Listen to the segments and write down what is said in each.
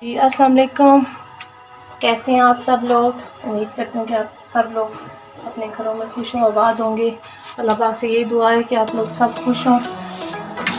जी अस्सलाम वालेकुम। कैसे हैं आप सब लोग? उम्मीद करते हैं कि आप सब लोग अपने घरों में खुश हों, आबाद होंगे। अल्लाह पाक से यही दुआ है कि आप लोग सब खुश हों।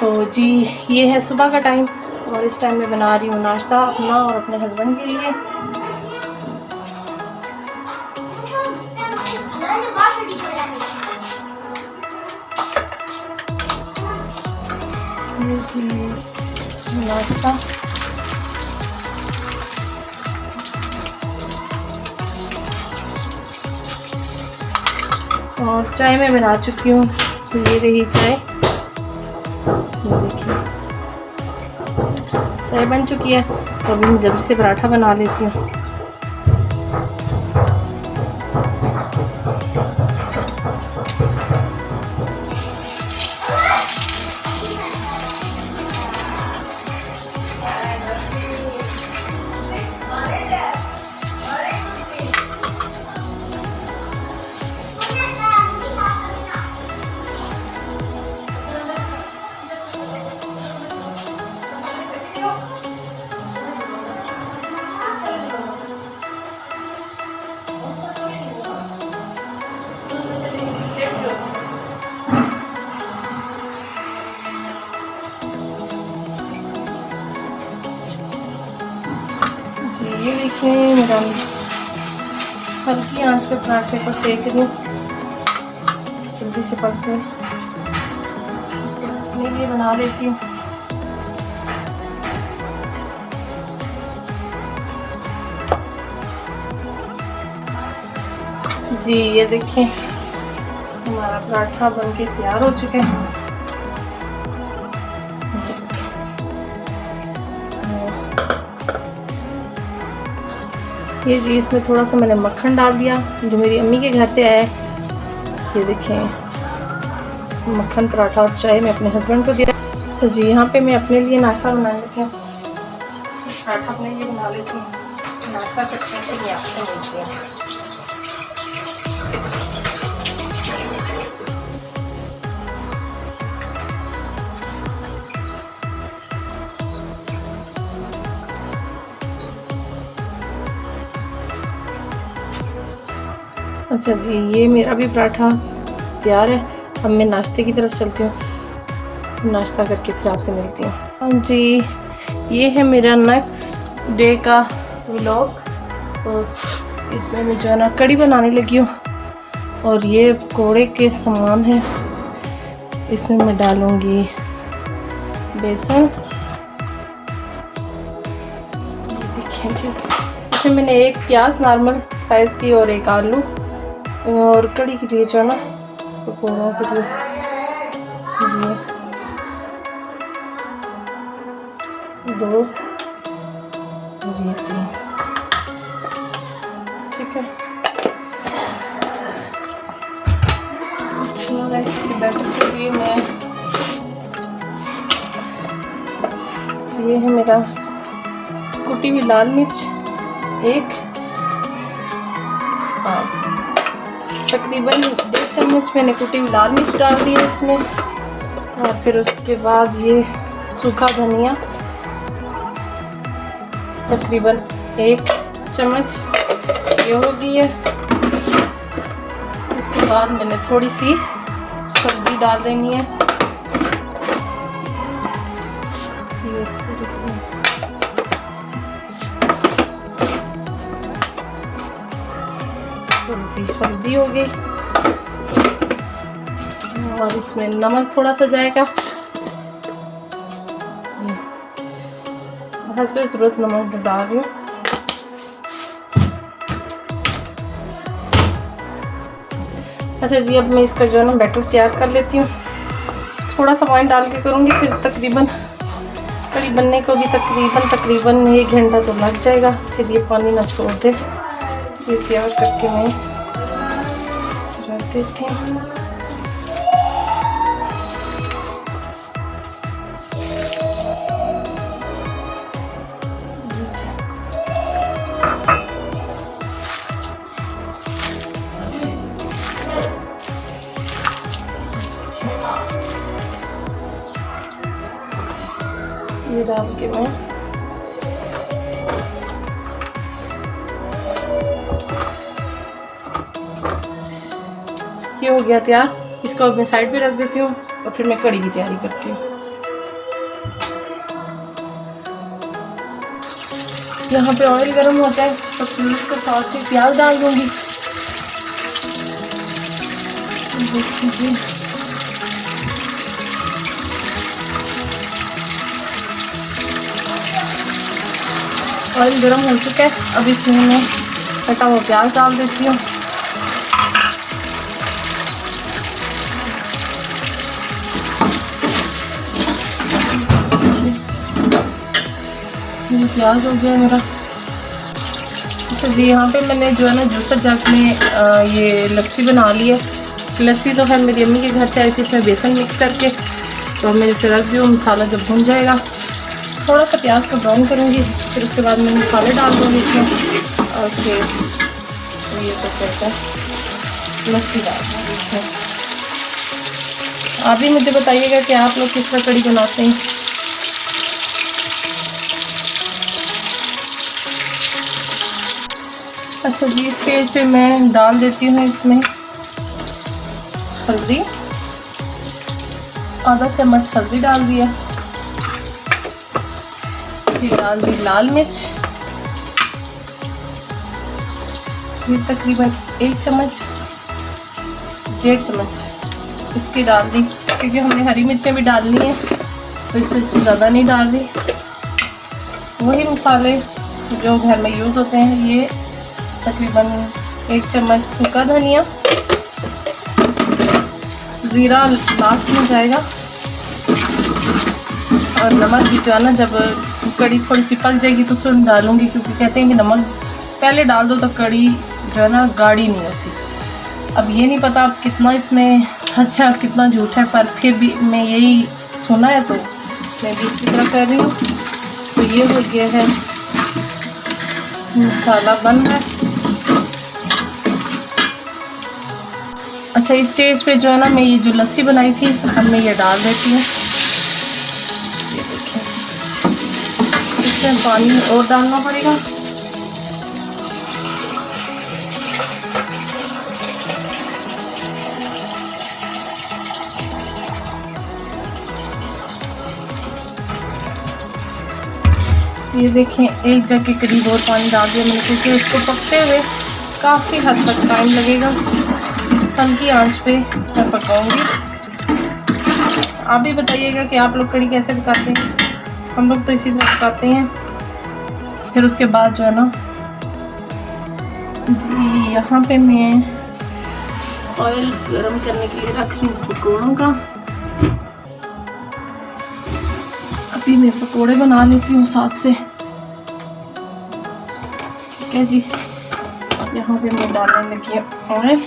तो जी ये है सुबह का टाइम और इस टाइम में बना रही हूँ नाश्ता अपना और अपने हस्बैंड के लिए। नाश्ता और चाय मैं बना चुकी हूँ। तो ये रही चाय, ये देखिए चाय बन चुकी है। तो अभी मैं जल्दी से पराठा बना लेती हूँ। ये देखिए मेरा हल्की आंच पे पराठे को सेक रही हूँ, जल्दी से पक जाए। अपने लिए बना लेती हूँ। जी ये देखिए हमारा पराठा बनके तैयार हो चुका है। ये जी इसमें थोड़ा सा मैंने मक्खन डाल दिया जो मेरी अम्मी के घर से आया है। ये देखें मक्खन पराठा और चाय मैं अपने हस्बैंड को दिया। तो जी यहाँ पे मैं अपने लिए नाश्ता बनाने लगी हूँ। पराठा अपने लिए बना लेती हूँ, नाश्ता करते हैं फिर आपसे मिलते हैं। अच्छा जी ये मेरा भी पराठा तैयार है। अब मैं नाश्ते की तरफ चलती हूँ, नाश्ता करके फिर आपसे मिलती हूँ। हाँ जी ये है मेरा नेक्स्ट डे का व्लॉग। तो इसमें मैं जो है ना कड़ी बनाने लगी हूँ और ये पकौड़े के सामान है। इसमें मैं डालूँगी बेसन, देखें जी इसमें मैंने एक प्याज नॉर्मल साइज़ की और एक आलू, और कड़ी के लिए जो है ना पकौड़ों के लिए दो और ये तीन, ठीक है। अच्छा इसके बैटर के लिए मैं ये है मेरा कुटी हुई लाल मिर्च एक, तकरीबन 1 चम्मच मैंने कुटी हुई लाल मिर्च डाल दी है इसमें। और फिर उसके बाद ये सूखा धनिया तकरीबन 1 चम्मच ये होगी है। उसके बाद मैंने थोड़ी सी हल्दी डाल देनी है, ये थोड़ी सी हल्दी हो गई और इसमें नमक थोड़ा सा जाएगा, हस्ब ज़रूरत नमक डाल रही हूँ। अच्छा जी अब मैं इसका जो है ना बैटर तैयार कर लेती हूँ। थोड़ा सा पानी डाल के करूँगी, फिर तकरीबन कड़ी बनने को भी तकरीबन 1 घंटा तो लग जाएगा। फिर ये पानी ना छोड़ दे, ये तैयार करके मैं रख देती हूँ। ये डाल के मैं ये हो गया तैयार। इसको अब मैं साइड पे रख देती हूँ और फिर मैं कड़ी की तैयारी करती हूँ। यहाँ पे ऑयल गर्म होता है तो फिर उसके साथ ही प्याज डाल दूँगी। देखिए ऑयल गर्म हो चुका है। अब इसमें मैं कटा हुआ प्याज डाल देती हूँ। ये प्याज हो गया मेरा। तो जी यहाँ पे मैंने जो है ना जूसर जग में ये लस्सी बना ली है। लस्सी तो है मेरी अम्मी के घर से आई थी, इसमें बेसन मिक्स करके। तो मैं इसे रख दी हूँ। मसाला जब भुन जाएगा थोड़ा सा प्याज को ब्राउन करूँगी, फिर उसके बाद मैं मसाले डाल दूँगी इसमें और फिर तो ये कुछ ऐसा लस्सी डाल दूँगी इसमें। आप भी मुझे बताइएगा कि आप लोग किस तरह कड़ी बनाते हैं। अच्छा जी, इस स्टेज पे मैं डाल देती हूँ इसमें हल्दी। आधा चम्मच हल्दी डाल दिया। फिर डाल दी लाल मिर्च, ये तकरीबन 1 चम्मच 1.5 चम्मच इसकी डाल दी, क्योंकि हमने हरी मिर्चें भी डालनी है तो इस वजह से ज़्यादा नहीं डाल रही। वही मसाले जो घर में यूज़ होते हैं, ये तकरीबन 1 चम्मच सूखा धनिया, ज़ीरा लास्ट में जाएगा और नमक भी जो है ना जब कड़ी थोड़ी सी पक जाएगी तो उसमें डालूँगी, क्योंकि कहते हैं कि नमक पहले डाल दो तो कड़ी जो है ना गाढ़ी नहीं होती। अब ये नहीं पता अब कितना इसमें सच है और कितना झूठ है, पर फिर भी मैं यही सुना है तो मैं भी इसी तरह कर रही हूँ। तो ये हो गया है, मसाला बन रहा है। अच्छा, इस स्टेज पे जो है ना मैं ये जो लस्सी बनाई थी अब मैं ये डाल देती हूँ। ये देखिए, इसमें पानी और डालना पड़ेगा। ये देखें, एक जग के करीब और पानी डाल दिया मैंने, क्योंकि इसको पकते हुए काफ़ी हद तक टाइम लगेगा। हल्की आंच पे मैं पकाऊंगी। आप भी बताइएगा कि आप लोग कड़ी कैसे पकाते हैं। हम लोग तो इसी तरह पकाते हैं। फिर उसके बाद जो है ना जी, यहाँ पे मैं ऑयल गरम करने के लिए रख रही हूँ पकौड़ों का। अभी मैं पकोड़े बना लेती हूँ साथ से। ठीक है जी, यहाँ पे मैं डालने लगी हूँ ऑयल।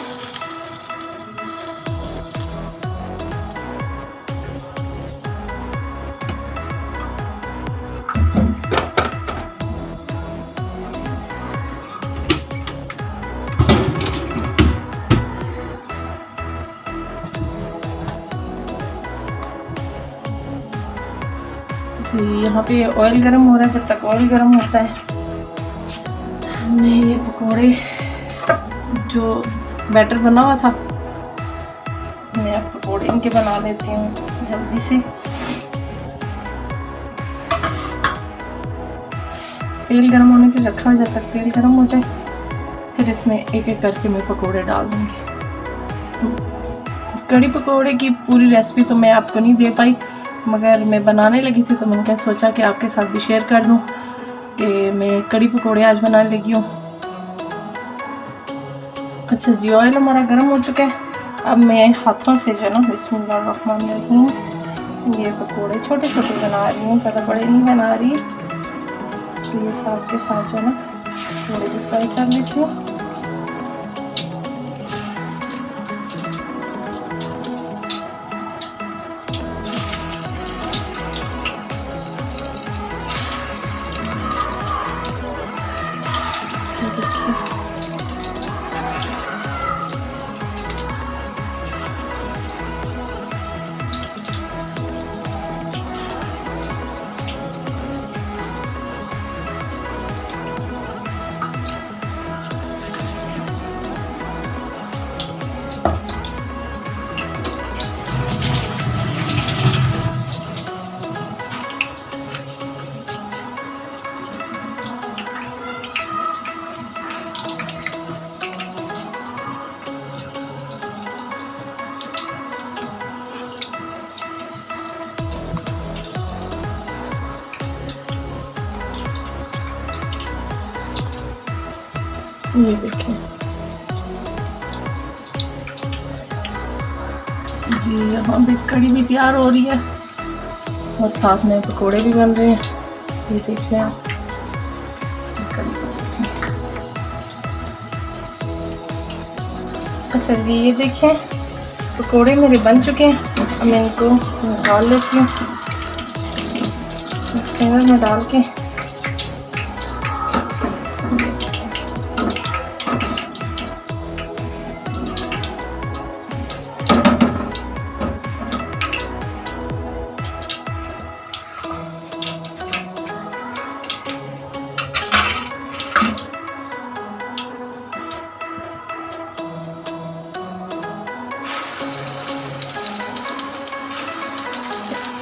जी, यहाँ पे ऑयल गरम हो रहा है। जब तक ऑयल गरम होता है मैं ये पकोड़े जो बैटर बना हुआ था मैं अब पकोड़े इनके बना लेती हूँ जल्दी से। तेल गरम होने के लिए रखा है, जब तक तेल गरम हो जाए फिर इसमें एक एक करके मैं पकोड़े डाल दूँगी। कड़ी पकोड़े की पूरी रेसिपी तो मैं आपको नहीं दे पाई, मगर मैं बनाने लगी थी तो मैंने क्या सोचा कि आपके साथ भी शेयर कर दूं कि मैं कड़ी पकोड़े आज बनाने लगी हूँ। अच्छा जी, ऑयल हमारा गर्म हो चुका है। अब मैं हाथों से जो है ना बिस्मिल्लाहिर्रहमानिर्रहीम ये पकोड़े छोटे छोटे बना रही हूँ, ज़्यादा बड़े नहीं बना रही। तो ये साथ के साथ जो है ना थोड़े भी फ्राई कर लेती हूँ। ये देखिए जी, यहाँ पे कड़ी भी तैयार हो रही है और साथ में पकोड़े भी बन रहे हैं। ये देखिए आप कड़ी को देखिए। अच्छा जी, ये देखिए पकोड़े मेरे बन चुके हैं। अब मैं इनको निकाल लेती हूँ स्ट्रेनर में डाल के।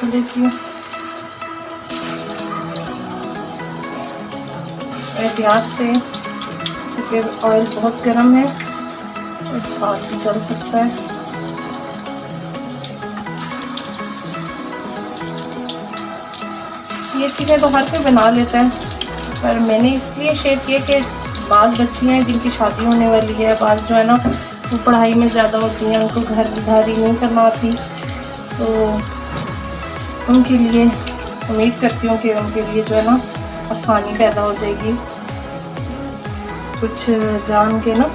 देखिए एहतियात से, क्योंकि ऑयल बहुत गर्म है और हाथ भी जल सकता है। ये चीज़ें तो हर कोई बना लेता है, पर मैंने इसलिए शेयर किया कि बाज़ बच्चियाँ हैं जिनकी शादी होने वाली है, बाज़ जो है ना वो पढ़ाई में ज़्यादा होती हैं, उनको घर गुजारी नहीं करना आती, तो उनके लिए उम्मीद करती हूँ कि उनके लिए जो है ना आसानी पैदा हो जाएगी कुछ जान के ना,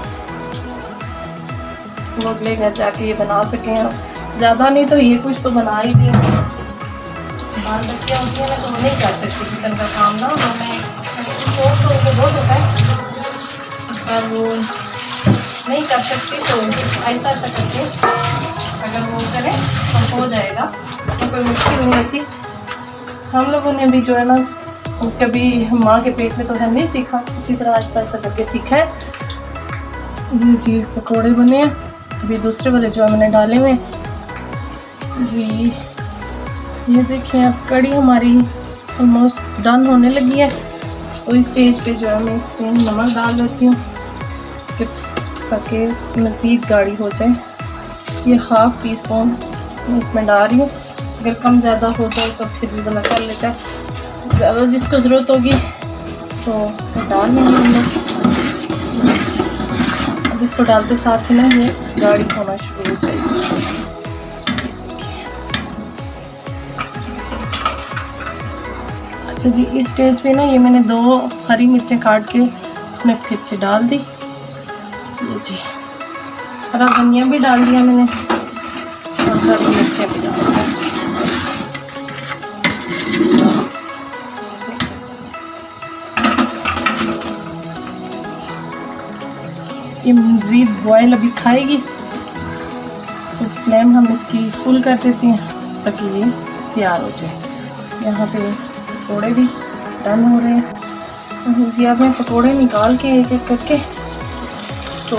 वो अगले घर जाके ये बना सकें। आप ज़्यादा नहीं तो ये कुछ तो बना ही दें। बाल बच्चियाँ होती हैं ना तो वो नहीं कर सकती किचन का काम ना, हमें शौक तो उनको बहुत होता है पर वो नहीं कर सकती, तो ऐसा ऐसा करके अगर वो करें तो हो जाएगा, तो कोई मुश्किल नहीं होती। हम लोगों ने भी जो है ना कभी माँ के पेट में तो है नहीं सीखा, इसी तरह आहिस्ता आहिस्ता करके सीखा है। ये जी पकोड़े बने हैं, अभी दूसरे वाले जो मैंने डाले हुए जी। ये देखिए अब कड़ी हमारी ऑलमोस्ट डन होने लगी है, तो इस स्टेज पे जो है मैं इसमें नमक डाल देती हूँ कि ताकि मज़ीद गाढ़ी हो जाए। ये हाफ़ टी स्पून मैं इसमें डाल रही हूँ, अगर कम ज़्यादा हो जाए तो फिर भी बना कर लेता है, ज़्यादा जिसको ज़रूरत होगी तो डाल लेंगे हम लोग। अब इसको डालते साथ ही ना ये गाढ़ी होना शुरू हो जाएगी। अच्छा जी, इस स्टेज पे ना ये मैंने 2 हरी मिर्चें काट के इसमें फिर से डाल दी। ये जी हरा धनिया भी डाल दिया मैंने और हरी मिर्चें भी डाल दी। ये मज़ीद बॉयल अभी खाएगी, तो फ्लेम हम इसकी फुल कर देते हैं ताकि ये तैयार हो जाए। यहाँ पे पकोड़े भी डन हो रहे हैं। जी अब मैं पकोड़े निकाल के एक एक करके तो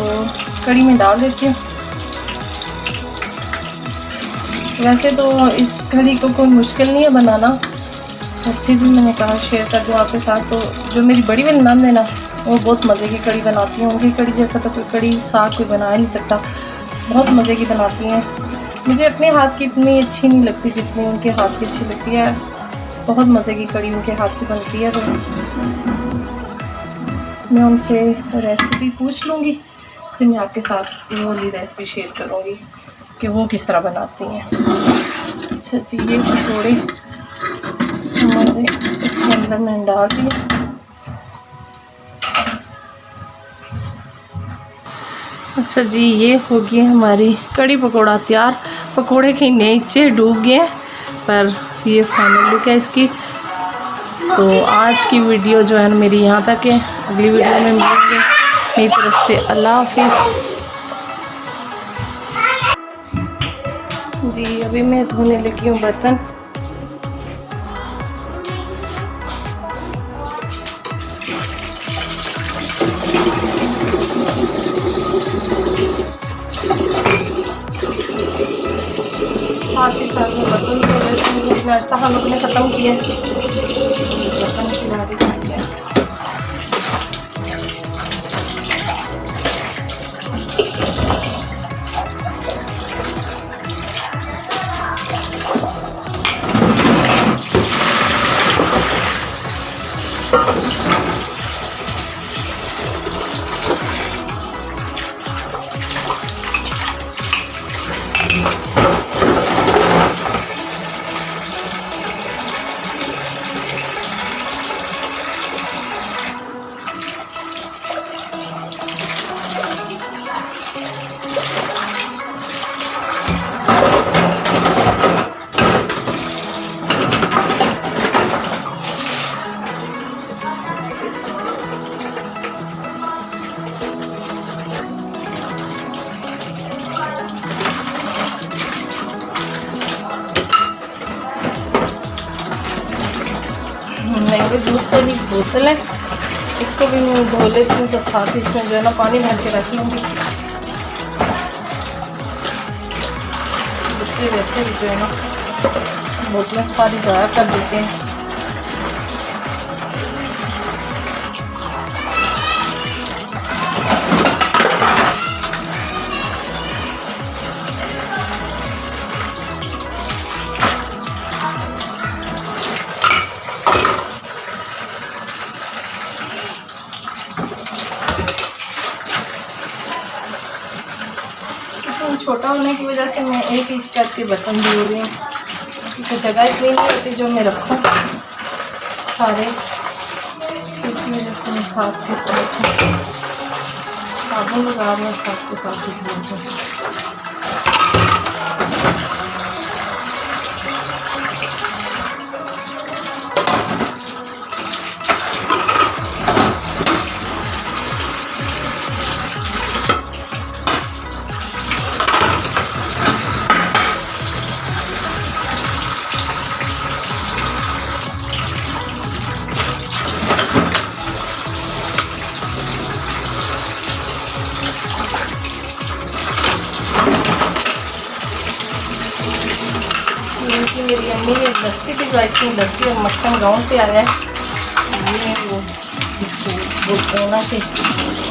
कड़ी में डाल देती हूँ। वैसे तो इस कड़ी को कोई मुश्किल नहीं है बनाना, और फिर भी मैंने कहा शेयर कर दूँ आपके साथ। तो जो मेरी बड़ी वाली नंद है ना वो बहुत मज़े की कड़ी बनाती हैं, उनकी कड़ी जैसा तो कोई कड़ी साग कोई बना ही नहीं सकता, बहुत मज़े की बनाती हैं। मुझे अपने हाथ की इतनी अच्छी नहीं लगती जितनी उनके हाथ की अच्छी लगती है, बहुत मज़े की कड़ी उनके हाथ की बनती है। तो मैं उनसे रेसिपी पूछ लूँगी, फिर मैं आपके साथ वो वाली रेसिपी शेयर करूँगी कि वो किस तरह बनाती हैं। अच्छा जी, ये पकौड़े हमारे इसके अंदर मैंने डाल दिए। अच्छा जी, ये हो गई हमारी कड़ी पकौड़ा तैयार। पकौड़े के नीचे डूब गए, पर ये फाइनल लुक है इसकी। तो आज की वीडियो जो है ना मेरी यहाँ तक है, अगली वीडियो में मिलेंगे। मेरी तरफ से अल्लाह हाफिज़ जी। अभी मैं धोने लगी हूँ बर्तन। साथ ही साथ में बर्तन धो लेते हैं। नाश्ता हम लोग ने ख़त्म किया, बर्तन की बारी आ गया। ये दूसरे वाली बोतल है, इसको भी मैं धो लेती हूँ, तो साथ ही इसमें जो है ना पानी भर के रख लूँगी। दूसरे वैसे भी जो है ना बोतलें सारी ज़ाया कर देते हैं। छोटा होने की वजह से मैं एक ही टाइप के बर्तन भी हो रही हूँ, क्योंकि जगह इतनी नहीं होती जो मैं रखूँ सारे, इस वजह से मैं साथ के साथ साबुन लगा रही हूँ, साथ के साथ ही। मेरी अम्मी ने लस्सी भिजवाई थी, लस्सी और मक्खन गाँव से आया है। ये वो बोलते हैं ना कि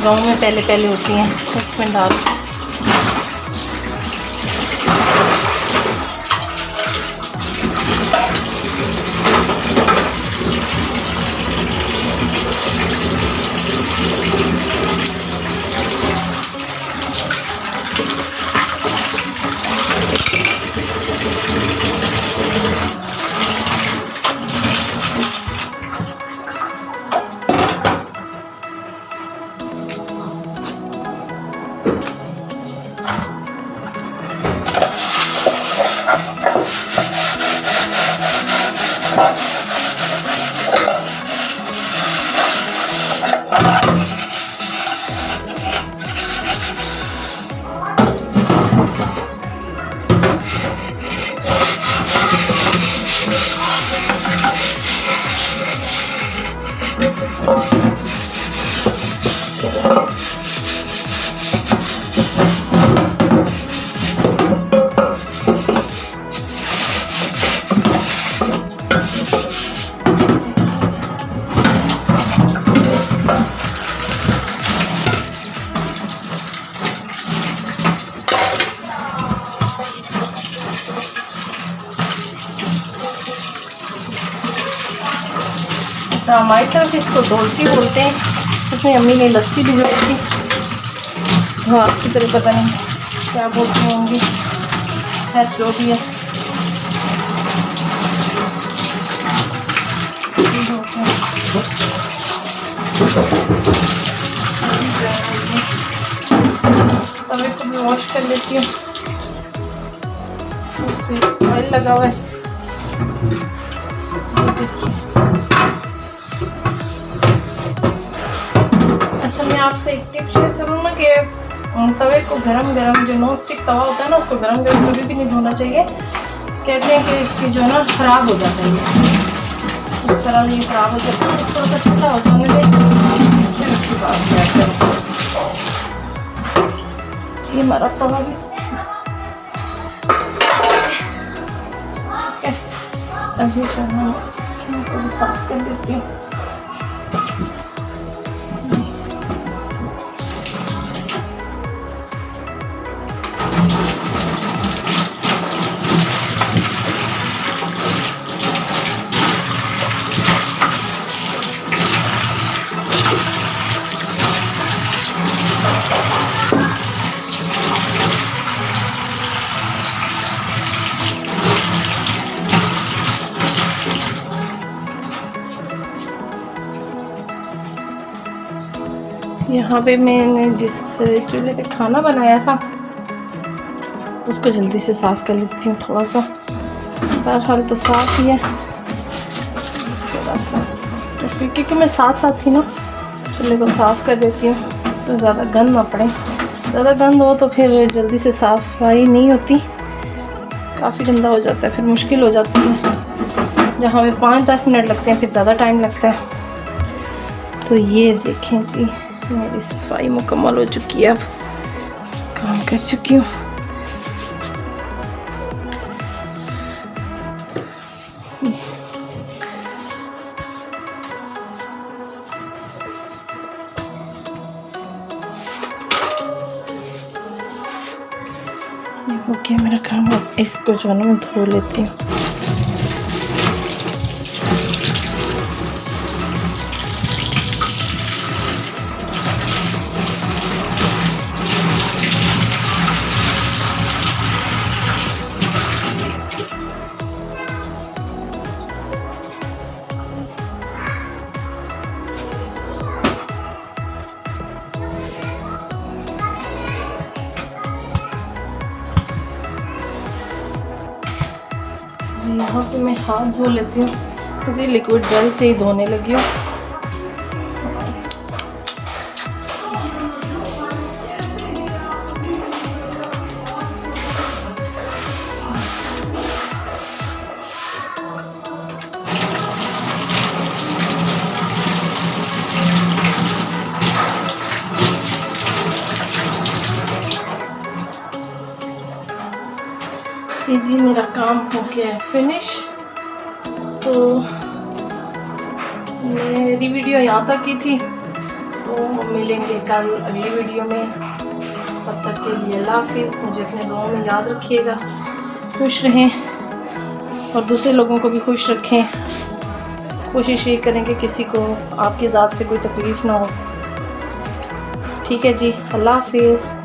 गाँव में पहले पहले होती हैं, इसमें डाल हमारी तरफ इसको ढोलकी बोलते हैं। उसमें अम्मी ने लस्सी भिजवाई थी, हाँ आपकी तरफ पता नहीं क्या बोलती होंगी, है जो भी है। तवे को भी वॉश कर लेती हूँ, ऑयल लगा हुआ है। अच्छा मैं आपसे एक टिप शेयर करूँ ना कि तवे को गरम जो नॉन स्टिक तवा होता है ना, उसको गरम कभी भी नहीं धोना चाहिए। कहते हैं कि इसकी जो है ना ख़राब हो जाता है, इस तरह से ये ख़राब हो जाता है। थोड़ा सा ठंडा हो जाने दें, फिर उसके बाद जी हमारा तवा भी ठीक है। अभी जो है इसको साफ कर देती हूँ। यहाँ पे मैंने जिस चूल्हे पे खाना बनाया था उसको जल्दी से साफ़ कर लेती हूँ। थोड़ा सा बहरहाल तो साफ़ ही है, थोड़ा सा तो क्योंकि मैं साथ ही ना चूल्हे को साफ़ कर देती हूँ तो ज़्यादा गंद ना पड़े। ज़्यादा गंद हो तो फिर जल्दी से सफाई नहीं होती, काफ़ी गंदा हो जाता है, फिर मुश्किल हो जाती है जहाँ हमें 5-10 मिनट लगते हैं फिर ज़्यादा टाइम लगता है। तो ये देखें जी, मेरी सफाई मुकम्मल हो चुकी है, अब काम कर चुकी हूँ। ये हो गया मेरा काम। अब इसको जो है ना मैं धो लेती हूँ। यहाँ पे मैं हाथ धो लेती हूँ, इसी लिक्विड जेल से ही धोने लगी हूँ। ये जी मेरा काम हो गया है फिनिश। तो मेरी वीडियो यहाँ तक की थी, तो मिलेंगे कल अगली वीडियो में। तब तक के लिए अल्लाह हाफिज़। मुझे अपने दुआओं में याद रखिएगा, खुश रहें और दूसरे लोगों को भी खुश रखें। कोशिश ये करें कि किसी को आपकी ज़ात से कोई तकलीफ़ ना हो। ठीक है जी, अल्लाह हाफिज़।